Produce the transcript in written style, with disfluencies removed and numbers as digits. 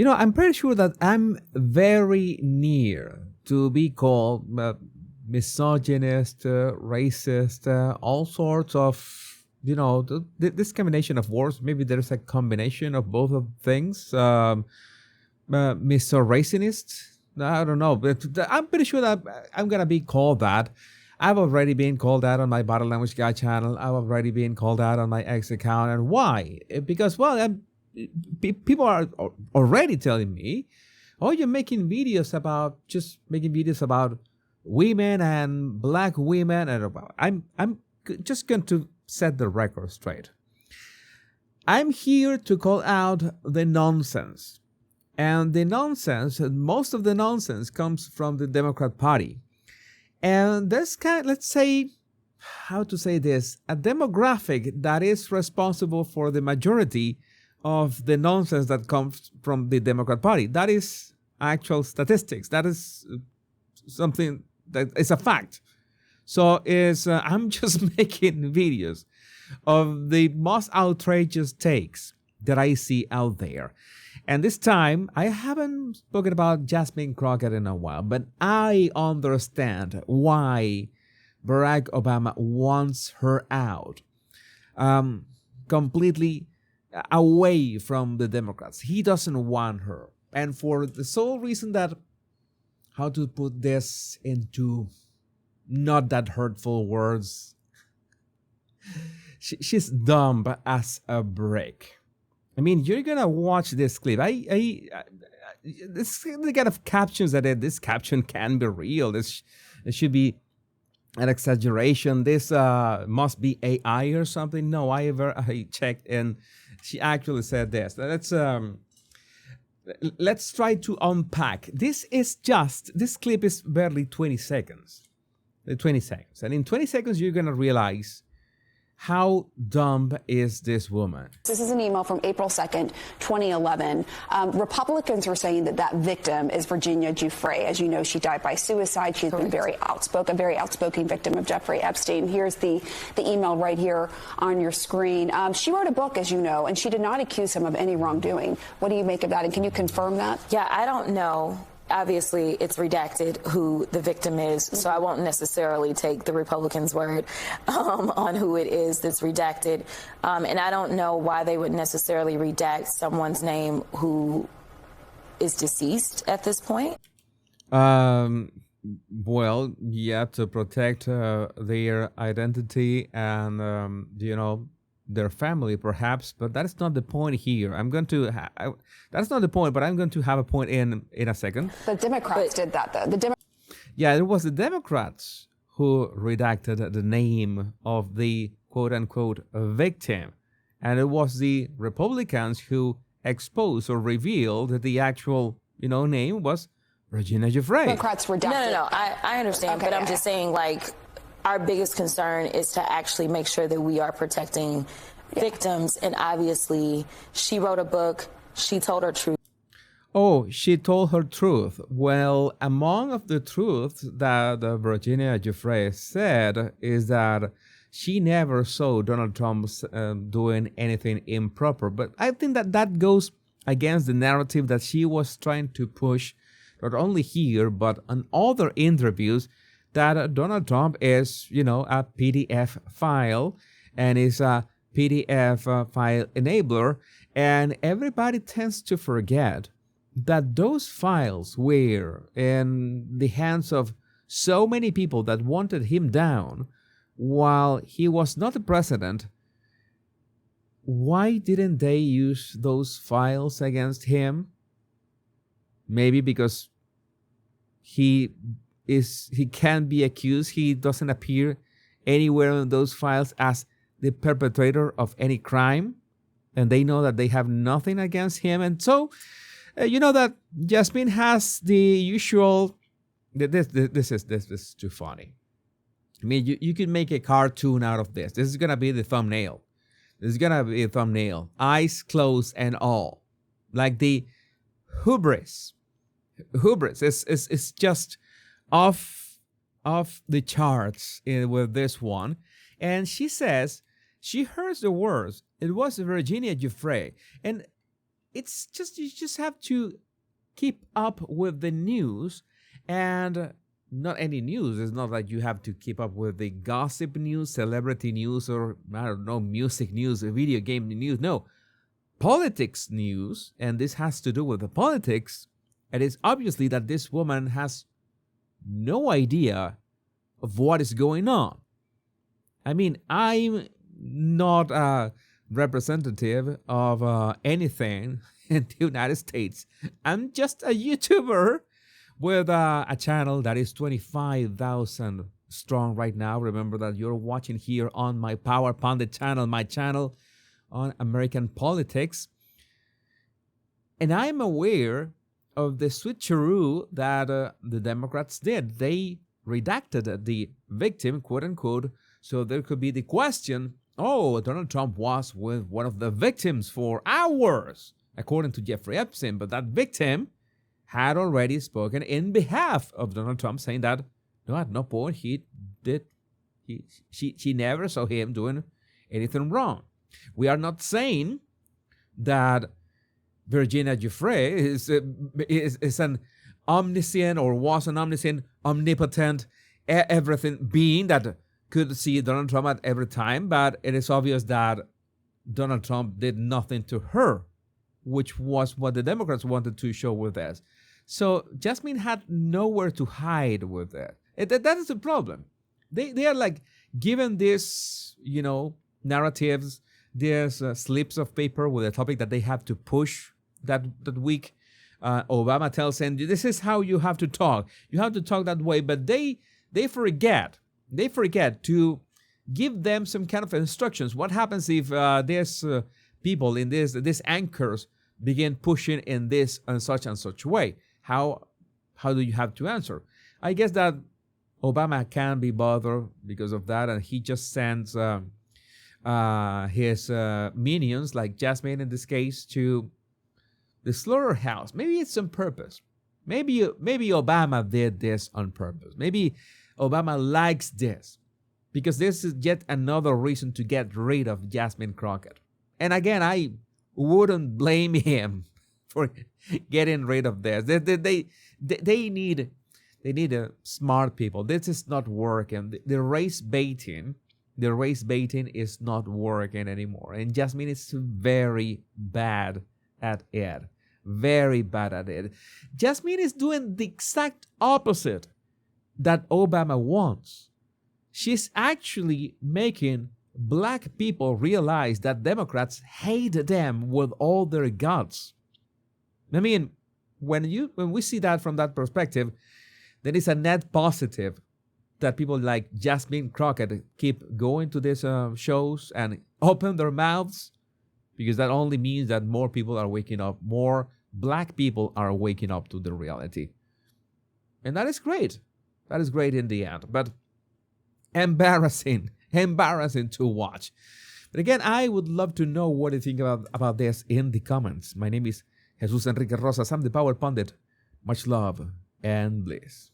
I'm pretty sure that I'm very near to be called misogynist, racist, all sorts of, this combination of words. Maybe there's a combination of both of things. Misogynistic. I don't know, but I'm pretty sure that I'm gonna be called that. I've already been called that on my Body Language Guy channel. I've already been called out on my X account. And why? Because, well, people are already telling me, oh, you're making videos about women and black women. And I'm just going to set the record straight. I'm here to call out the nonsense. And the nonsense, most of the nonsense comes from the Democrat Party. And there's let's say, how to say this, a demographic that is responsible for the majority of the nonsense that comes from the Democrat Party. That is actual statistics. That is something that is a fact. So I'm just making videos of the most outrageous takes that I see out there. And this time, I haven't spoken about Jasmine Crockett in a while, but I understand why Barack Obama wants her out, completely away from the Democrats. He doesn't want her. And for the sole reason that, how to put this into not that hurtful words, she's dumb as a brick. I mean, you're gonna watch this clip. This the kind of captions this caption can be real. This should be an exaggeration. This must be AI or something. No, I checked and she actually said this. Let's try to unpack. This clip is barely 20 seconds. 20 seconds, and in 20 seconds you're gonna realize how dumb is this woman? This is an email from April 2nd, 2011. Republicans are saying that victim is Virginia Giuffre. As you know, she died by suicide. She's been a very outspoken victim of Jeffrey Epstein. Here's the email right here on your screen. She wrote a book, as you know, and she did not accuse him of any wrongdoing. What do you make of that? And can you confirm that? Yeah, I don't know. Obviously, it's redacted who the victim is, so I won't necessarily take the Republicans' word on who it is that's redacted. And I don't know why they would necessarily redact someone's name who is deceased at this point. Well, yeah, to protect their identity and, their family, perhaps, but that is not the point here. That's not the point, but I'm going to have a point in a second. The Democrats did that, though. Yeah, it was the Democrats who redacted the name of the quote-unquote victim, and it was the Republicans who exposed or revealed that the actual, name was Virginia Giuffre. Democrats redacted. No, I understand, okay, but I'm just saying, our biggest concern is to actually make sure that we are protecting victims. And obviously, she wrote a book. She told her truth. Oh, she told her truth. Well, among of the truth that Virginia Giuffre said is that she never saw Donald Trump doing anything improper. But I think that goes against the narrative that she was trying to push, not only here, but on other interviews, that Donald Trump is, a PDF file and is a PDF file enabler. And everybody tends to forget that those files were in the hands of so many people that wanted him down while he was not the president. Why didn't they use those files against him? Maybe because he can't be accused. He doesn't appear anywhere in those files as the perpetrator of any crime, and they know that they have nothing against him. And so, that Jasmine has the usual. This is too funny. I mean, you could make a cartoon out of this. This is gonna be the thumbnail. Eyes closed and all, like the hubris. It's just off the charts with this one. And she says she heard the words, it was Virginia Giuffre. And it's just, you just have to keep up with the news, and not any news. It's not like you have to keep up with the gossip news, celebrity news, or I don't know, music news, or video game news. No, politics news, and this has to do with the politics. And it's obviously that this woman has no idea of what is going on. I mean, I'm not a representative of anything in the United States. I'm just a YouTuber with a channel that is 25,000 strong right now. Remember that you're watching here on my Power Pundit channel, my channel on American politics. And I'm aware of the switcheroo that the Democrats did. They redacted the victim, quote unquote, so there could be the question, oh, Donald Trump was with one of the victims for hours, according to Jeffrey Epstein, but that victim had already spoken in behalf of Donald Trump, saying that no, at no point she never saw him doing anything wrong. We are not saying that Virginia Giuffre is an omniscient, or was an omniscient, omnipotent, everything being that could see Donald Trump at every time, but it is obvious that Donald Trump did nothing to her, which was what the Democrats wanted to show with this. So Jasmine had nowhere to hide with it. That is the problem. They are like given this, narratives, these slips of paper with a topic that they have to push that week. Obama tells them, this is how you have to talk. You have to talk that way, but they forget. They forget to give them some kind of instructions. What happens if there's people in these anchors begin pushing in this and such way? How do you have to answer? I guess that Obama can't be bothered because of that, and he just sends his minions, like Jasmine in this case, to the slaughterhouse. Maybe it's on purpose. Maybe Obama did this on purpose. Maybe Obama likes this because this is yet another reason to get rid of Jasmine Crockett. And again, I wouldn't blame him for getting rid of this. They need smart people. This is not working. The race baiting is not working anymore. And Jasmine is very bad at it. Very bad at it. Jasmine is doing the exact opposite that Obama wants. She's actually making black people realize that Democrats hate them with all their guts. I mean, when we see that from that perspective, then it's a net positive that people like Jasmine Crockett keep going to these shows and open their mouths, because that only means that more people are waking up, more black people are waking up to the reality. And that is great. That is great in the end, but embarrassing to watch. But again, I would love to know what you think about this in the comments. My name is Jesus Enrique Rosas. I'm the Power Pundit. Much love and bliss.